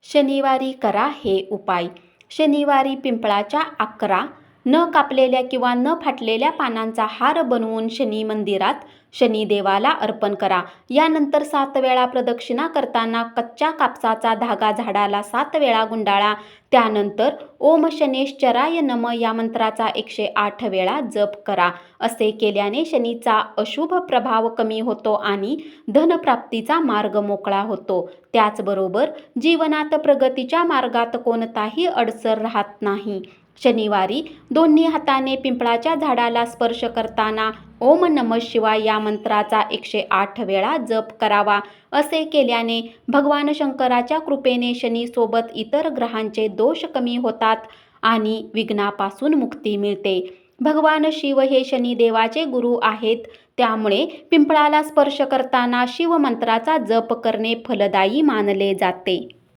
शनिवारी करा हे उपाय. शनिवारी पिंपळाच्या 11 न कापलेल्या किंवा न फाटलेल्या पानांचा हार बनवून शनी मंदिरात शनिदेवाला अर्पण करा. यानंतर 7 वेळा प्रदक्षिणा करताना कच्च्या कापसाचा धागा झाडाला 7 वेळा गुंडाळा. त्यानंतर ओम शनेश्चराय नम या मंत्राचा 108 वेळा जप करा. असे केल्याने शनीचा अशुभ प्रभाव कमी होतो आणि धनप्राप्तीचा मार्ग मोकळा होतो. त्याचबरोबर जीवनात प्रगतीच्या मार्गात कोणताही अडसर राहत नाही. शनिवारी दोन्ही हाताने पिंपळाच्या झाडाला स्पर्श करताना ओम नमः शिवाय या मंत्राचा 108 वेळा जप करावा. असे केल्याने भगवान शंकराच्या कृपेने शनीसोबत इतर ग्रहांचे दोष कमी होतात आणि विघ्नापासून मुक्ती मिळते. भगवान शिव हे शनिदेवाचे गुरु आहेत. त्यामुळे पिंपळाला स्पर्श करताना शिवमंत्राचा जप करणे फलदायी मानले जाते.